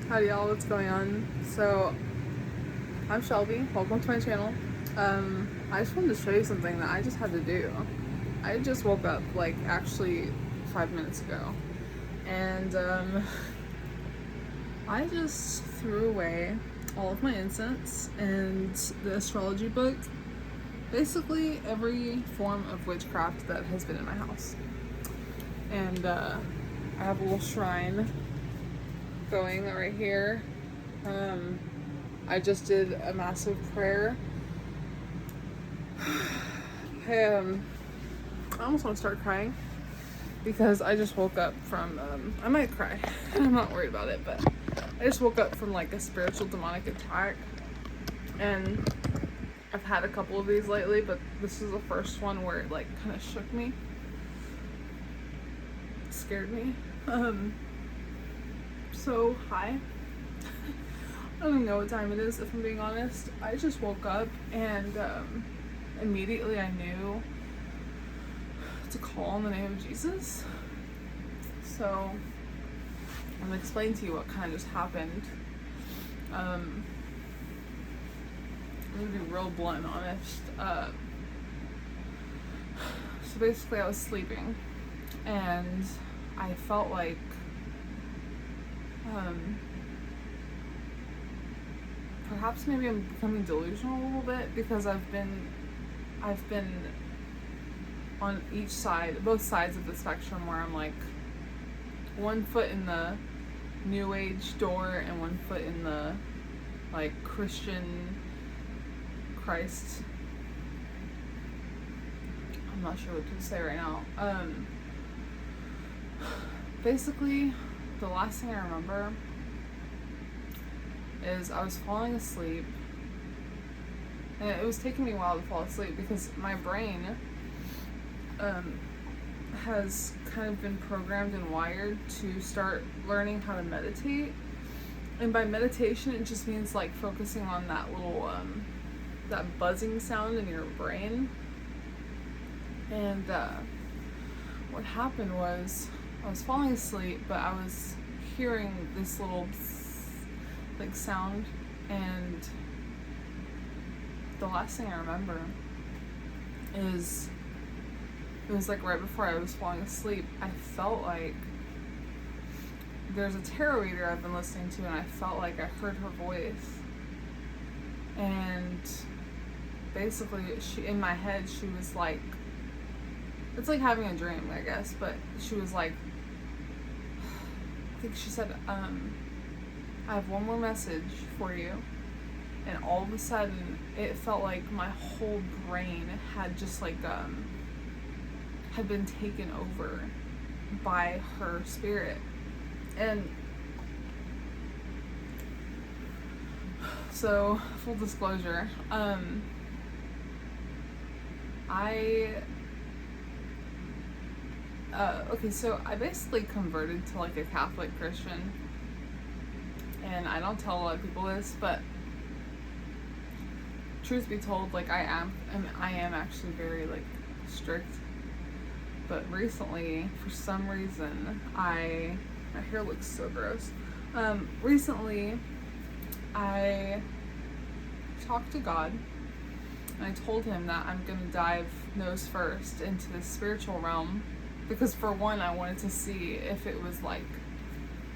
Howdy y'all, what's going on? So, I'm Shelby, welcome to my channel. I just wanted to show you something that I just had to do. I just woke up, like, actually 5 minutes ago. And, I just threw away all of my incense and the astrology book. Basically, every form of witchcraft that has been in my house. And, I have a little shrine going right here. I just did a massive prayer. I almost want to start crying because I just woke up from, I might cry. I'm not worried about it, but I just woke up from like a spiritual demonic attack, and I've had a couple of these lately, but this is the first one where it like kind of shook me. It scared me. So hi. I don't even know what time it is, if I'm being honest. I just woke up and immediately I knew to call on the name of Jesus. So I'm gonna explain to you what kind of just happened. I'm gonna be real blunt and honest. So basically I was sleeping and I felt like perhaps maybe I'm becoming delusional a little bit because I've been on each side, both sides of the spectrum, where I'm like one foot in the new age door and one foot in the like Christian Christ. I'm not sure what to say right now. Basically, the last thing I remember is I was falling asleep, and it was taking me a while to fall asleep because my brain has kind of been programmed and wired to start learning how to meditate. And by meditation, it just means like focusing on that little that buzzing sound in your brain. And what happened was I was falling asleep, but I was hearing this little like sound, and the last thing I remember is it was like right before I was falling asleep. I felt like there's a tarot reader I've been listening to, and I felt like I heard her voice, and basically she, in my head, she was like, it's like having a dream, I guess, but she was like, I think she said, I have one more message for you. And all of a sudden, it felt like my whole brain had just like, had been taken over by her spirit. And so, full disclosure, okay, so I basically converted to like a Catholic Christian, and I don't tell a lot of people this, but truth be told, like I am actually very like strict. But recently, for some reason, my hair looks so gross. Recently, I talked to God, and I told him that I'm gonna dive nose first into the spiritual realm, because for one, I wanted to see if it was like,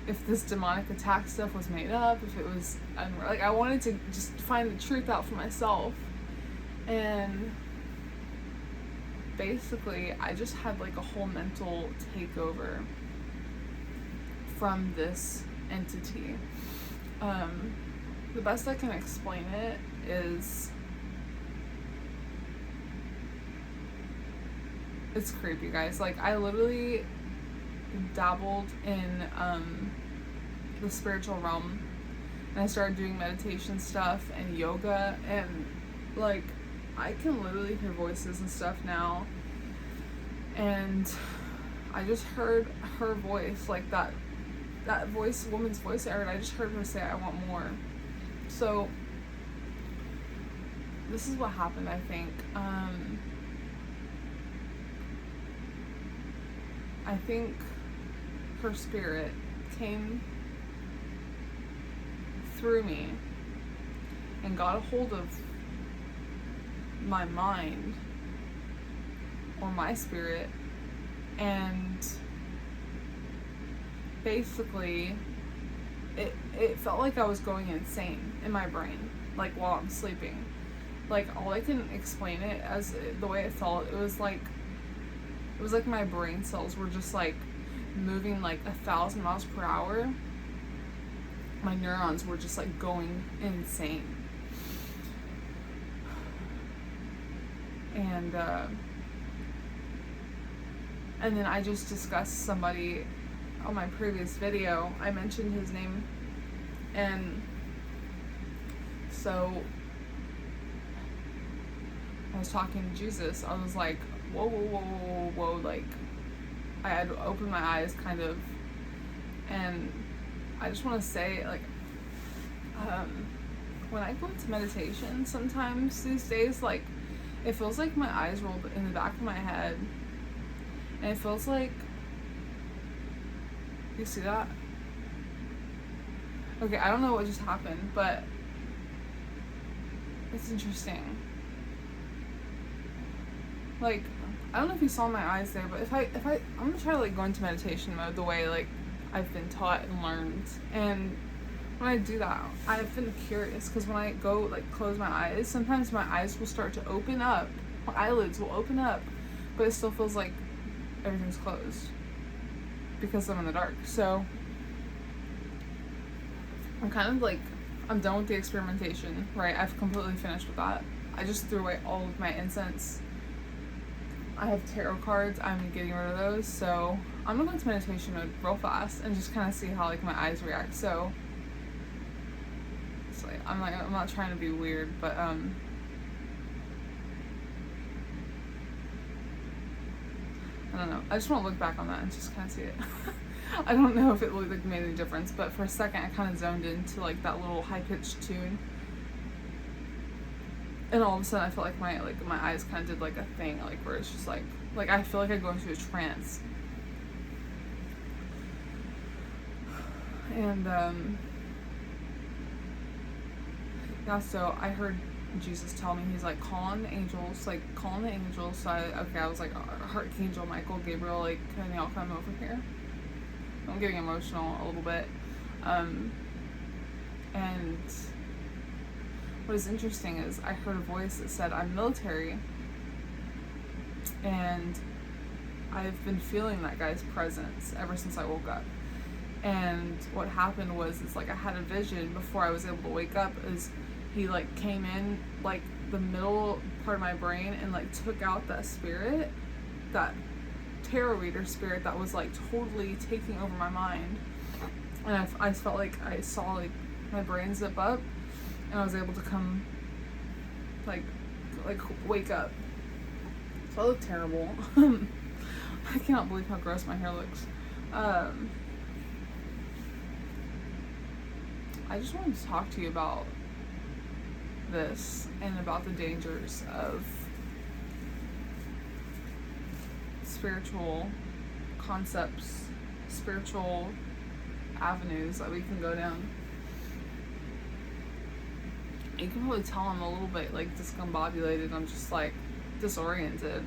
if this demonic attack stuff was made up, if it was like, I wanted to just find the truth out for myself. And basically I just had like a whole mental takeover from this entity. The best I can explain it is, it's creepy, guys. Like I literally dabbled in the spiritual realm, and I started doing meditation stuff and yoga, and like I can literally hear voices and stuff now. And I just heard her voice, like that voice, woman's voice I heard. I just heard her say, "I want more." So this is what happened, I think. I think her spirit came through me and got a hold of my mind or my spirit, and basically it felt like I was going insane in my brain, like while I'm sleeping. Like, all I can explain it as the way it felt, it was like my brain cells were just like moving like 1,000 miles per hour. My neurons were just like going insane. And then I just discussed somebody on my previous video. I mentioned his name, and so I was talking to Jesus. I was like, whoa, whoa, whoa, whoa, whoa, like, I had opened my eyes, kind of, and I just want to say, like, when I go into meditation sometimes these days, like, it feels like my eyes rolled in the back of my head, and it feels like, you see that? Okay, I don't know what just happened, but it's interesting. Like, I don't know if you saw my eyes there, but I'm gonna try to like go into meditation mode the way like I've been taught and learned. And when I do that, I've been curious, because when I go like close my eyes, sometimes my eyes will start to open up, my eyelids will open up, but it still feels like everything's closed because I'm in the dark. So I'm kind of like, I'm done with the experimentation, right? I've completely finished with that. I just threw away all of my incense. I have tarot cards, I'm getting rid of those, so I'm gonna go into meditation mode real fast and just kind of see how like my eyes react. So it's like, I'm not trying to be weird, but I don't know. I just want to look back on that and just kind of see it. I don't know if it really like made any difference, but for a second I kind of zoned into like that little high pitched tune. And all of a sudden I felt like my eyes kind of did like a thing, like where it's just like I feel like I go into a trance. And yeah, so I heard Jesus tell me, he's like, call on the angels. So I was like, Archangel Michael, Gabriel, like, can y'all come over here? I'm getting emotional a little bit. And what is interesting is I heard a voice that said, I'm military, and I've been feeling that guy's presence ever since I woke up. And what happened was, it's like I had a vision before I was able to wake up, is he like came in like the middle part of my brain and like took out that spirit, that tarot reader spirit that was like totally taking over my mind. And I felt like I saw like my brain zip up, and I was able to come like wake up. So I look terrible. I cannot believe how gross my hair looks. I just wanted to talk to you about this and about the dangers of spiritual concepts, spiritual avenues that we can go down. You can probably tell I'm a little bit like discombobulated. I'm just like disoriented.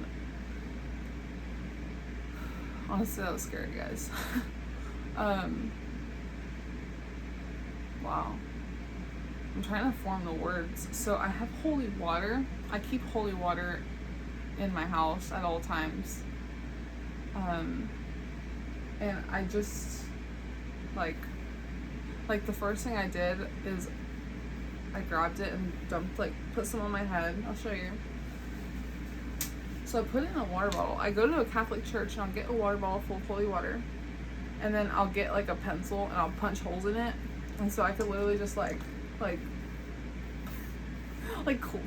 Honestly, that was scary, guys. Wow. I'm trying to form the words. So I have holy water. I keep holy water in my house at all times. And I just like the first thing I did is I grabbed it and put some on my head. I'll show you. So I put it in a water bottle. I go to a Catholic church and I'll get a water bottle full of holy water, and then I'll get like a pencil and I'll punch holes in it, and so I could literally just like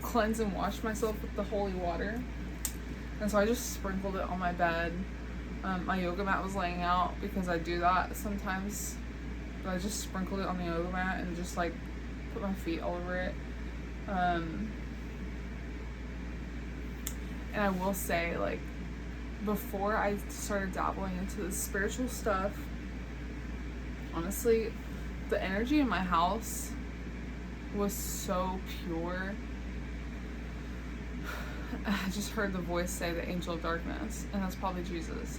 cleanse and wash myself with the holy water. And so I just sprinkled it on my bed. My yoga mat was laying out because I do that sometimes, but I just sprinkled it on the yoga mat and just like put my feet all over it. And I will say, like, before I started dabbling into the spiritual stuff, honestly, the energy in my house was so pure. I just heard the voice say the angel of darkness, and that's probably Jesus.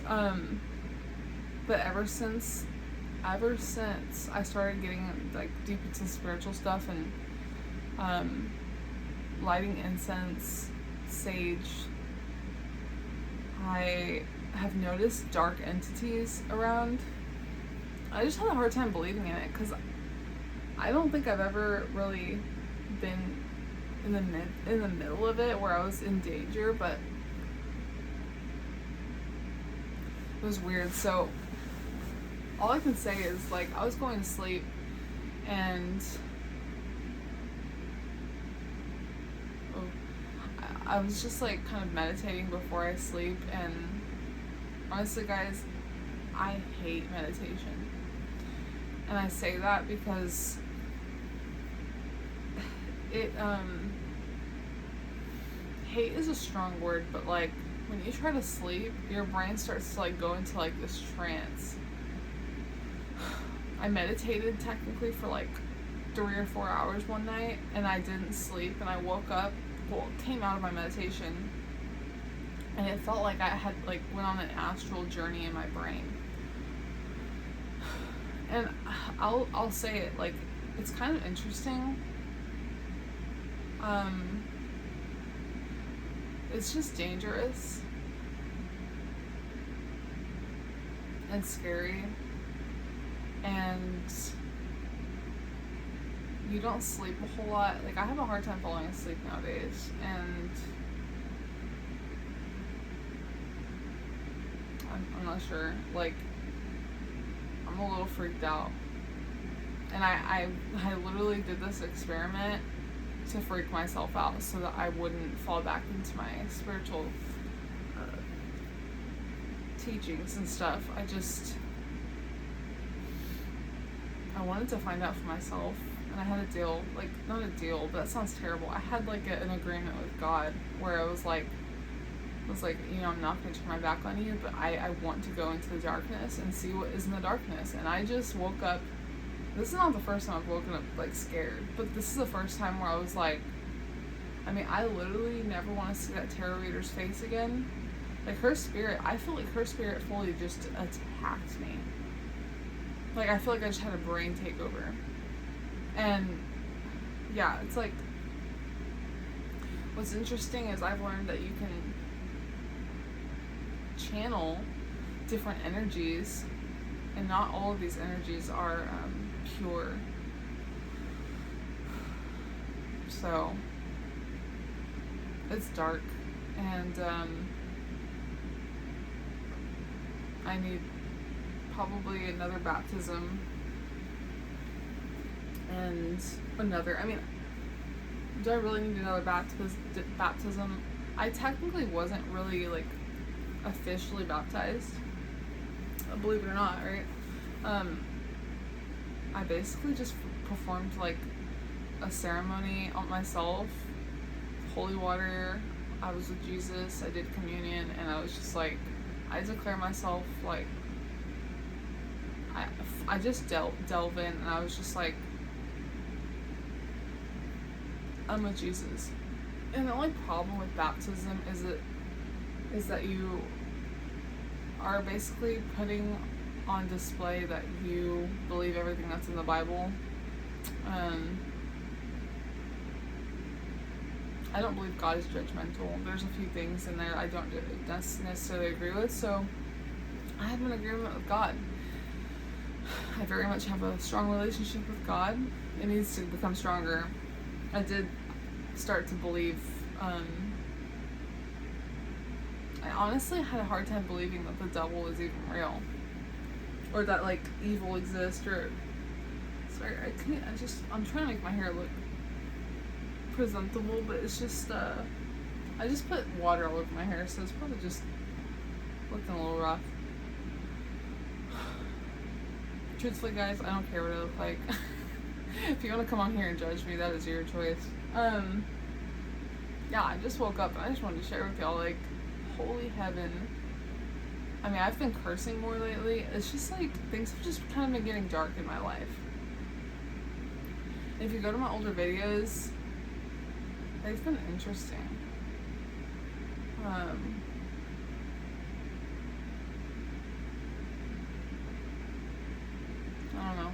But ever since I started getting like deep into spiritual stuff and lighting incense, sage, I have noticed dark entities around. I just had a hard time believing in it because I don't think I've ever really been in the middle of it where I was in danger, but it was weird. So all I can say is, like, I was going to sleep and I was just like kind of meditating before I sleep, and honestly guys, I hate meditation. And I say that because hate is a strong word, but like when you try to sleep, your brain starts to like go into like this trance. I meditated technically for like 3 or 4 hours one night, and I didn't sleep, and I woke up, came out of my meditation, and it felt like I had like went on an astral journey in my brain. And I'll say it, like, it's kind of interesting. It's just dangerous and scary, and you don't sleep a whole lot. Like, I have a hard time falling asleep nowadays, and I'm not sure, like, I'm a little freaked out. And I literally did this experiment to freak myself out so that I wouldn't fall back into my spiritual teachings and stuff. I wanted to find out for myself, and I had a deal, like, not a deal, but that sounds terrible. I had like an agreement with God where I was like, you know, I'm not going to turn my back on you, but I want to go into the darkness and see what is in the darkness. And I just woke up. This is not the first time I've woken up like scared, but this is the first time where I was like, I mean, I literally never want to see that tarot reader's face again. Like, her spirit, I feel like her spirit fully just attacked me. Like, I feel like I just had a brain takeover. And yeah, it's like, what's interesting is I've learned that you can channel different energies, and not all of these energies are pure. So it's dark, and I need probably another baptism, and another, I mean, do I really need another baptism? I technically wasn't really like officially baptized, believe it or not, right? I basically just performed like a ceremony on myself, holy water. I was with Jesus, I did communion, and I was just like, I declare myself, like, I just delve in, and I was just like, I'm with Jesus. And the only problem with baptism is that you are basically putting on display that you believe everything that's in the Bible. I don't believe God is judgmental. There's a few things in there I don't necessarily agree with, so I have an agreement with God. I very much have a strong relationship with God. It needs to become stronger. I did start to believe, I honestly had a hard time believing that the devil was even real, or that like evil exists, or sorry, I'm trying to make my hair look presentable, but it's just I just put water all over my hair, so it's probably just looking a little rough. Truthfully, guys, I don't care what I look like. If you want to come on here and judge me, that is your choice. Yeah, I just woke up and I just wanted to share with y'all, like, holy heaven. I mean, I've been cursing more lately. It's just like, things have just kind of been getting dark in my life. If you go to my older videos, they've been interesting. I don't know.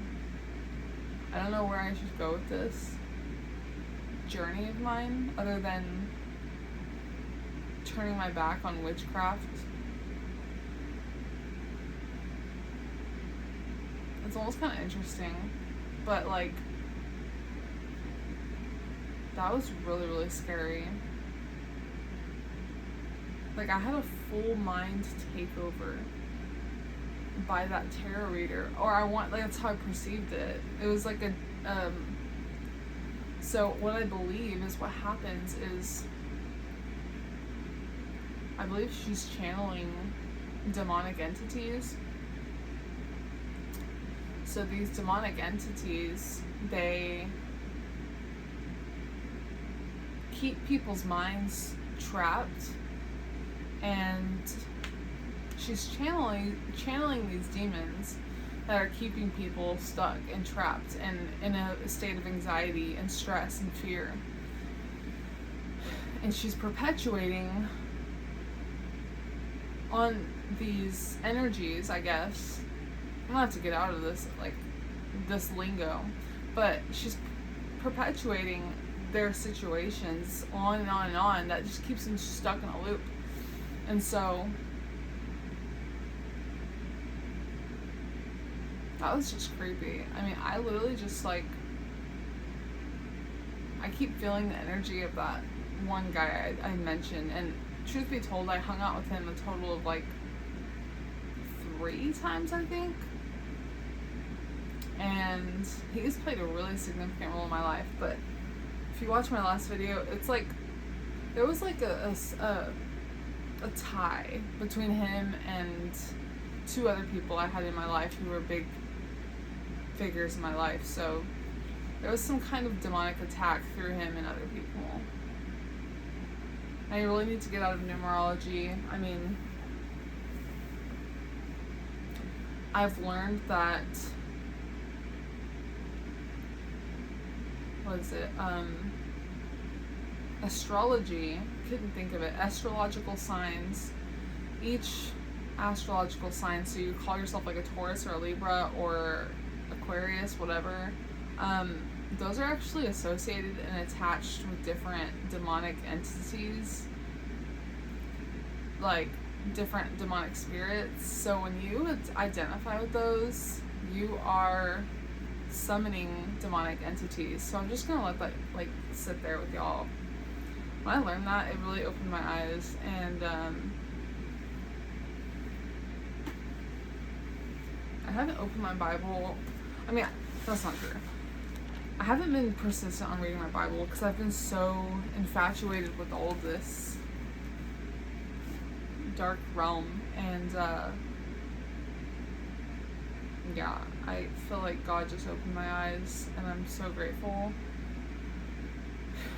I don't know where I should go with this journey of mine, other than turning my back on witchcraft. It's almost kind of interesting, but like, that was really, really scary. Like, I had a full mind takeover by that tarot reader, or like, that's how I perceived it. It was like a, so what I believe is what happens is, I believe she's channeling demonic entities. So these demonic entities, they keep people's minds trapped, and she's channeling these demons that are keeping people stuck and trapped and in a state of anxiety and stress and fear. And she's perpetuating on these energies, I guess. I don't have to get out of this, like, this lingo, but she's perpetuating their situations on and on and on, that just keeps them stuck in a loop. And so that was just creepy. I mean, I literally just, like, I keep feeling the energy of that one guy I mentioned, and truth be told, I hung out with him a total of like 3 times, I think. And he's played a really significant role in my life. But if you watch my last video, it's like there was like a tie between him and 2 other people I had in my life who were big figures in my life. So there was some kind of demonic attack through him and other people. I really need to get out of numerology. I mean, I've learned that, what is it? Astrology, couldn't think of it. Astrological signs. Each astrological sign, so you call yourself like a Taurus or a Libra or Aquarius, whatever. Those are actually associated and attached with different demonic entities, like different demonic spirits. So when you identify with those, you are summoning demonic entities. So I'm just gonna let that like sit there with y'all. When I learned that, it really opened my eyes, and I haven't opened my Bible. I mean, that's not true. I haven't been persistent on reading my Bible because I've been so infatuated with all of this dark realm, and yeah, I feel like God just opened my eyes, and I'm so grateful.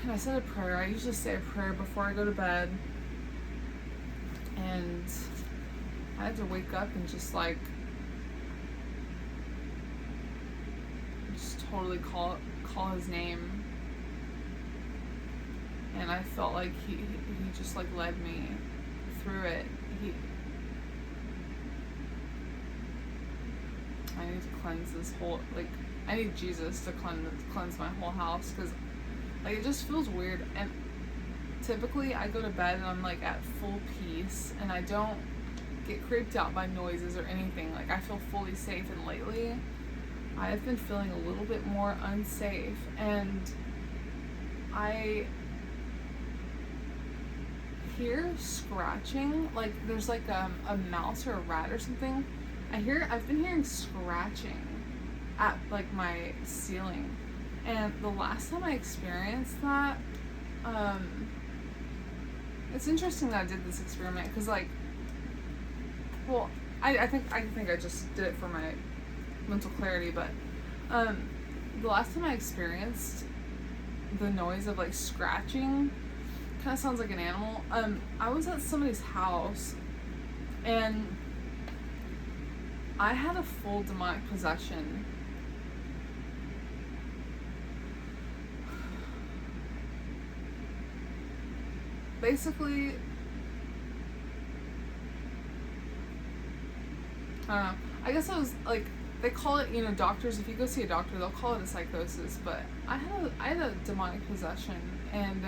And I said a prayer. I usually say a prayer before I go to bed, and I had to wake up and just like totally call his name, and I felt like he just like led me through it. I need to cleanse this whole, like, I need Jesus to cleanse my whole house, because like it just feels weird. And typically I go to bed and I'm like at full peace, and I don't get creeped out by noises or anything. Like, I feel fully safe, and lately I've been feeling a little bit more unsafe, and I hear scratching, like there's like a mouse or a rat or something. I've been hearing scratching at like my ceiling, and the last time I experienced that, it's interesting that I did this experiment, because like, well, I think I just did it for my mental clarity, but the last time I experienced the noise of like scratching, kind of sounds like an animal. I was at somebody's house, and I had a full demonic possession. basically, I don't know. I guess it was like, they call it, doctors, if you go see a doctor, they'll call it a psychosis, but I had a demonic possession, and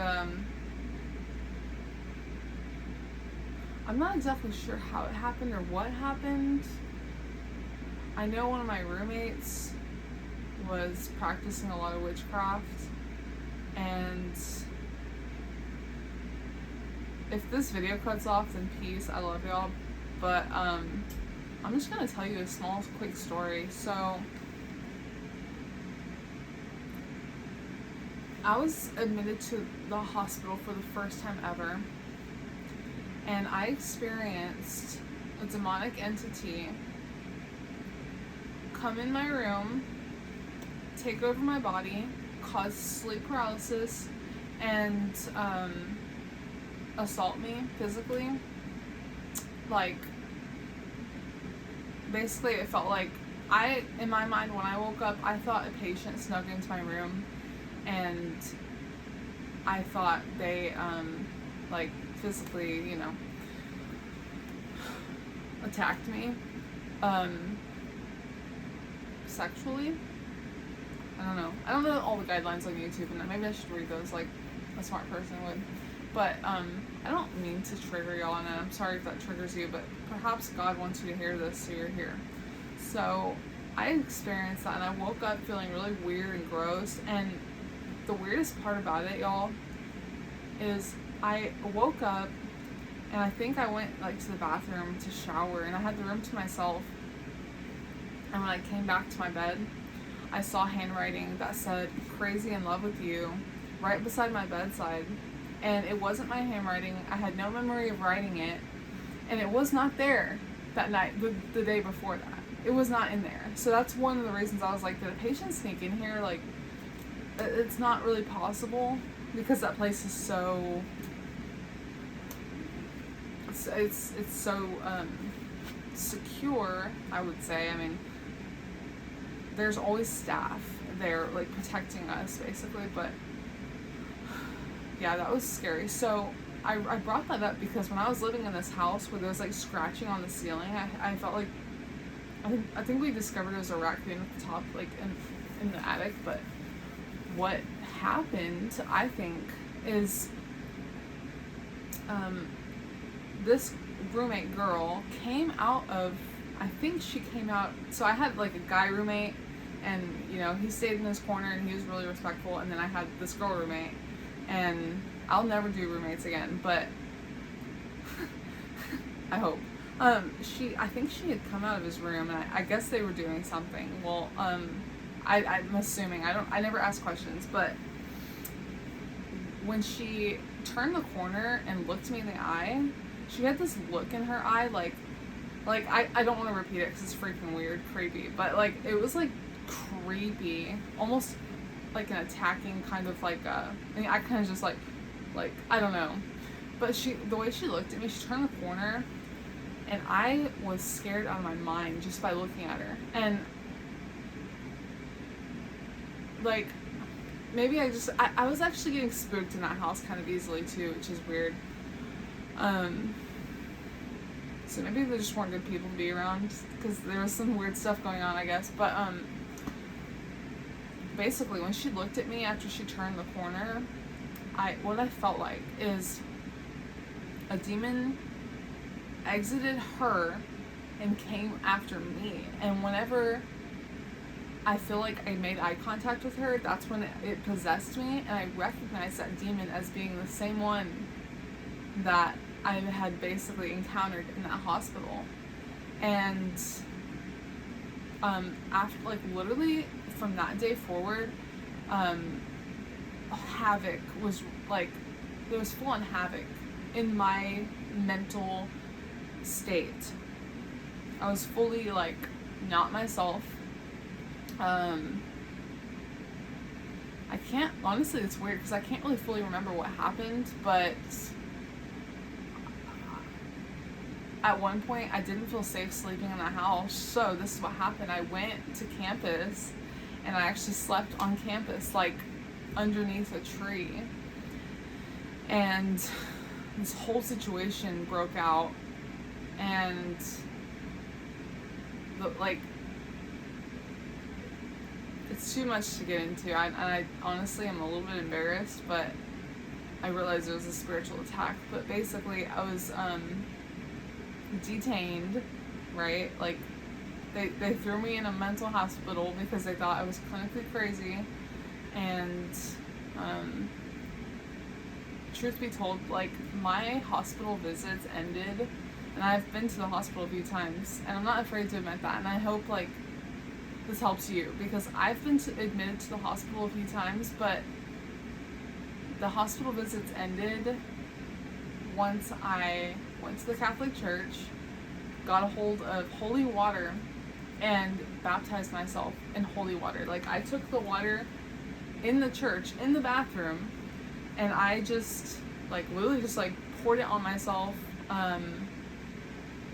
I'm not exactly sure how it happened or what happened. I know one of my roommates was practicing a lot of witchcraft, and if this video cuts off, then peace, I love y'all, but I'm just gonna tell you a small, quick story. So, I was admitted to the hospital for the first time ever, and I experienced a demonic entity come in my room, take over my body, cause sleep paralysis, and assault me physically. Like, basically it felt like, in my mind, when I woke up, I thought a patient snuck into my room, and I thought they like physically, attacked me sexually. I don't know all the guidelines on YouTube, and maybe I should read those like a smart person would. But I don't mean to trigger y'all, and I'm sorry if that triggers you, but perhaps God wants you to hear this, so you're here. So I experienced that, and I woke up feeling really weird and gross, and the weirdest part about it, y'all, is I woke up, and I think I went to the bathroom to shower, and I had the room to myself, and when I came back to my bed, I saw handwriting that said, "Crazy in love with you," right beside my bedside. And it wasn't my handwriting. I had no memory of writing it. And it was not there that night, the day before that. It was not in there. So that's one of the reasons I was like, did a patient sneak in here? Like, it's not really possible, because that place is so, it's so secure, I would say. I mean, there's always staff there, like, protecting us, basically, but yeah, that was scary. So I brought that up because when I was living in this house where there was like scratching on the ceiling, I felt like, I think we discovered it was a raccoon at the top, like in the attic. But what happened, I think, is this roommate girl came out of, I think she came out, so I had like a guy roommate, and he stayed in his corner and he was really respectful, and then I had this girl roommate. And I'll never do roommates again, but I hope. I think she had come out of his room, and I guess they were doing something. Well, I'm assuming. I never asked questions, but when she turned the corner and looked me in the eye, she had this look in her eye, like I don't want to repeat it because it's freaking weird, creepy, but like, it was like creepy, almost like an attacking kind of like I kind of just like I don't know, but the way she looked at me, she turned the corner, and I was scared out of my mind just by looking at her. And like, maybe I was actually getting spooked in that house kind of easily too, which is weird. So maybe there just weren't good people to be around, because there was some weird stuff going on, I guess. But basically, when she looked at me after she turned the corner, what I felt like is a demon exited her and came after me. And whenever I feel like I made eye contact with her, that's when it possessed me, and I recognized that demon as being the same one that I had basically encountered in that hospital. And after, like, literally from that day forward, havoc was, like, there was full on havoc in my mental state. I was fully, like, not myself. I can't, honestly, it's weird because I can't really fully remember what happened, but at one point I didn't feel safe sleeping in the house. So this is what happened. I went to campus, and I actually slept on campus, like underneath a tree. And this whole situation broke out, and like, it's too much to get into. I honestly am a little bit embarrassed, but I realized it was a spiritual attack. But basically, I was detained, right? Like, they threw me in a mental hospital because they thought I was clinically crazy. And truth be told, like, my hospital visits ended, and I've been to the hospital a few times, and I'm not afraid to admit that, and I hope, like, this helps you, because I've been admitted to the hospital a few times, but the hospital visits ended once I went to the Catholic Church, got a hold of holy water, and baptized myself in holy water. Like, I took the water in the church, in the bathroom, and I just, like, literally just, like, poured it on myself.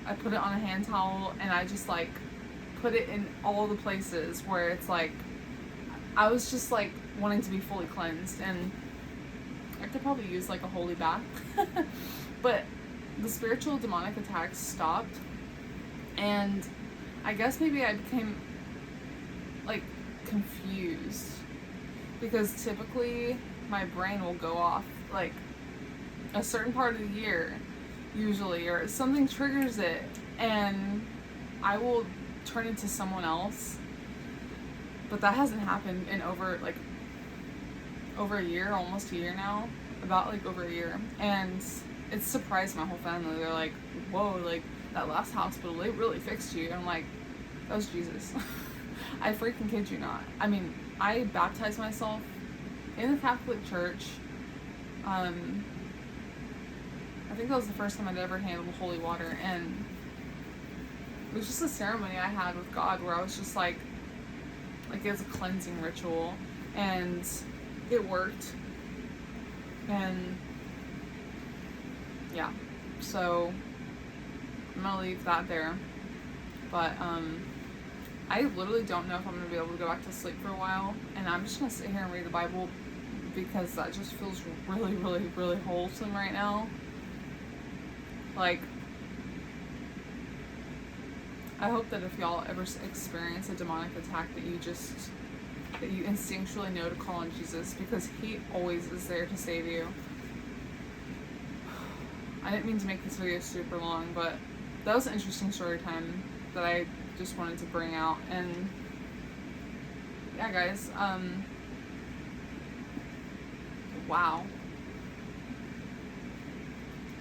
I put it on a hand towel, and I just, like, put it in all the places where it's, like, I was just, like, wanting to be fully cleansed, and I could probably use, like, a holy bath. But the spiritual demonic attacks stopped, and I guess maybe I became, like, confused, because typically my brain will go off, like, a certain part of the year, usually, or something triggers it, and I will turn into someone else. But that hasn't happened in over a year, almost a year now, about, like, over a year, and it's surprised my whole family. They're like, whoa, like, that last hospital, they really fixed you. And I'm like, that was Jesus. I freaking kid you not. I mean, I baptized myself in the Catholic Church. I think that was the first time I'd ever handled holy water, and it was just a ceremony I had with God where I was just like it was a cleansing ritual, and it worked. And yeah, so I'm gonna leave that there. But I literally don't know if I'm gonna be able to go back to sleep for a while, and I'm just gonna sit here and read the Bible, because that just feels really, really, really wholesome right now. Like, I hope that if y'all ever experience a demonic attack, that you instinctually know to call on Jesus, because he always is there to save you. I didn't mean to make this video super long, but that was an interesting story time that I just wanted to bring out. And yeah, guys, wow.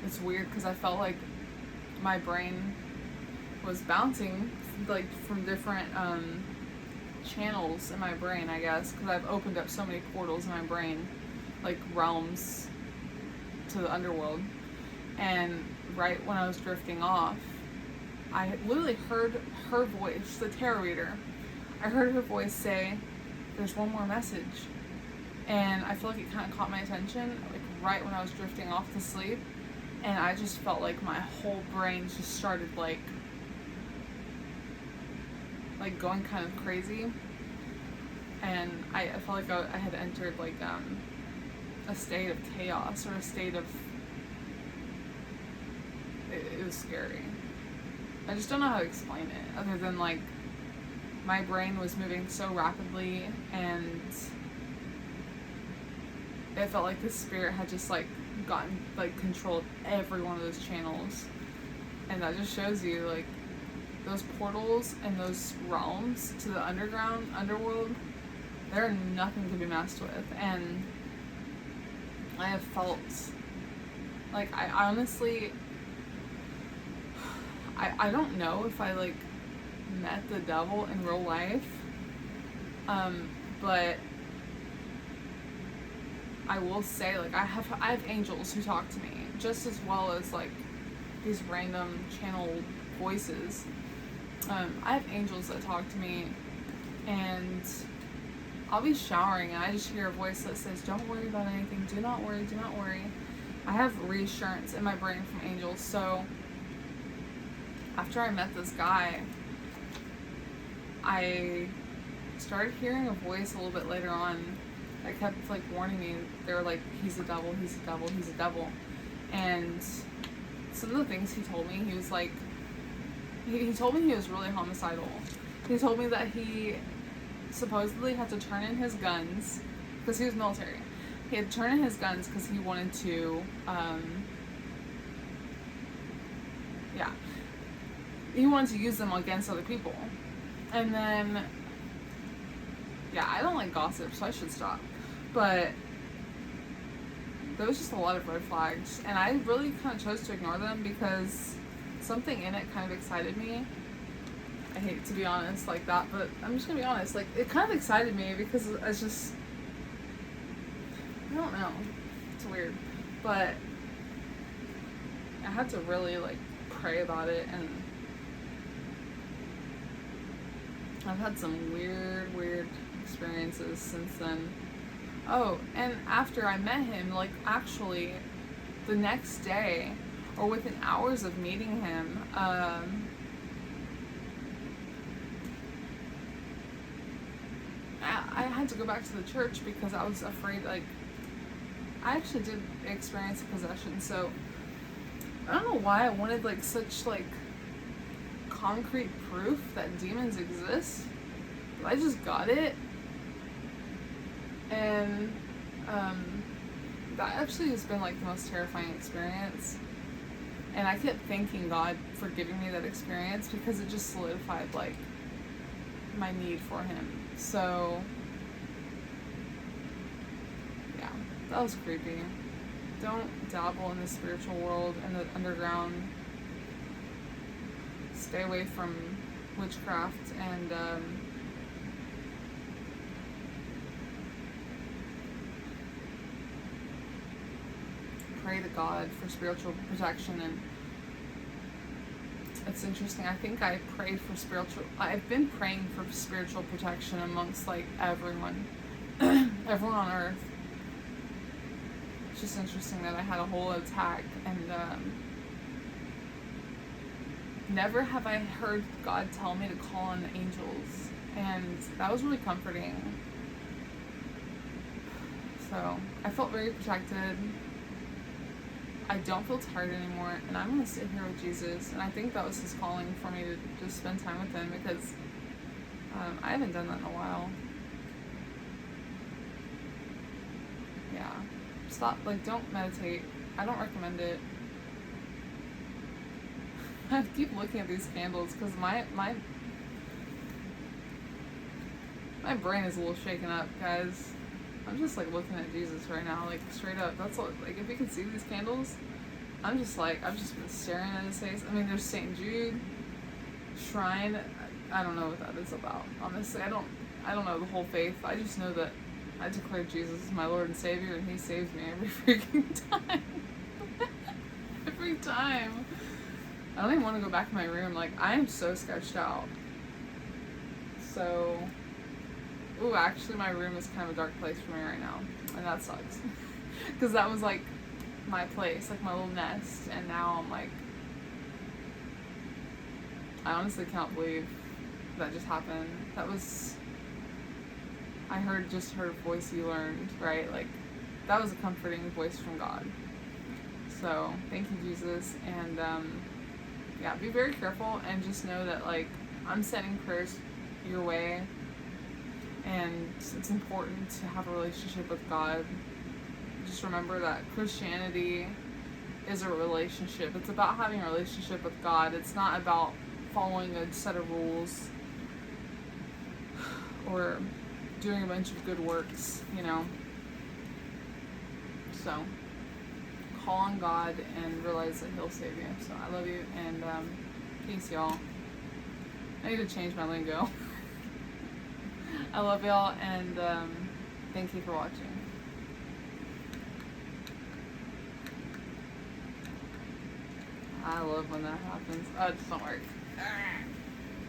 It's weird, because I felt like my brain was bouncing, like, from different channels in my brain, I guess, because I've opened up so many portals in my brain, like realms to the underworld. And right when I was drifting off, I literally heard her voice, the tarot reader. I heard her voice say, "There's one more message." And I feel like it kind of caught my attention, like, right when I was drifting off to sleep. And I just felt like my whole brain just started, like going kind of crazy. And I felt like I had entered, like, a state of chaos, or a state of, it was scary. I just don't know how to explain it, other than, like, my brain was moving so rapidly, and it felt like the spirit had just, like, gotten, like, controlled every one of those channels. And that just shows you, like, those portals and those realms to the underworld, they're nothing to be messed with. And I have felt, like, I honestly, I don't know if I, like, met the devil in real life, but I will say, like, I have angels who talk to me, just as well as, like, these random channeled voices. I have angels that talk to me, and I'll be showering and I just hear a voice that says, "Don't worry about anything, do not worry, do not worry." I have reassurance in my brain from angels. So after I met this guy, I started hearing a voice a little bit later on that kept, like, warning me. They were like, "He's a devil, he's a devil, he's a devil." And some of the things he told me, he was like, he told me he was really homicidal. He told me that he supposedly had to turn in his guns because he was military. He had to turn in his guns because he wanted to, he wanted to use them against other people. And then, I don't like gossip, so I should stop. But there was just a lot of red flags, and I really kind of chose to ignore them because something in it kind of excited me. I hate to be honest like that, but I'm just gonna be honest. Like, it kind of excited me because it's just, I don't know, it's weird, but I had to really like pray about it, and I've had some weird experiences since then. Oh, and after I met him, like, actually, the next day, or within hours of meeting him, I had to go back to the church because I was afraid, like, I actually did experience a possession, so I don't know why I wanted, like, such, like, concrete proof that demons exist, but I just got it. And that actually has been like the most terrifying experience. And I kept thanking God for giving me that experience because it just solidified like my need for him. So yeah, that was creepy. Don't dabble in the spiritual world and the underground. Stay away from witchcraft and pray to God for spiritual protection. And it's interesting, I think I've been praying for spiritual protection amongst like everyone everyone on earth. It's just interesting that I had a whole attack, and never have I heard God tell me to call on the angels, and that was really comforting. So I felt very protected. I don't feel tired anymore, and I'm going to sit here with Jesus, and I think that was his calling for me to just spend time with him, because I haven't done that in a while. Yeah. Stop, like, don't meditate. I don't recommend it. I keep looking at these candles, because my brain is a little shaken up, guys. I'm just like looking at Jesus right now, like straight up. That's what, like, if you can see these candles, I'm just like, I've just been staring at his face. I mean, there's St. Jude shrine. I don't know what that is about, honestly. I don't know the whole faith. I just know that I declare Jesus as my Lord and Savior, and he saves me every freaking time. Every time. I don't even want to go back in my room. Like, I am so sketched out. So, ooh, actually my room is kind of a dark place for me right now, and that sucks. Because that was like my place, like my little nest, and now I'm like, I honestly can't believe that just happened. That was, I just heard a voice you learned, right? Like, that was a comforting voice from God. So, thank you, Jesus, and yeah, be very careful, and just know that, like, I'm sending prayers your way, and it's important to have a relationship with God. Just remember that Christianity is a relationship. It's about having a relationship with God. It's not about following a set of rules or doing a bunch of good works, you know. So, call on God and realize that he'll save you. So, I love you, and peace, y'all. I need to change my lingo. I love y'all, and thank you for watching. I love when that happens. Oh, it doesn't work.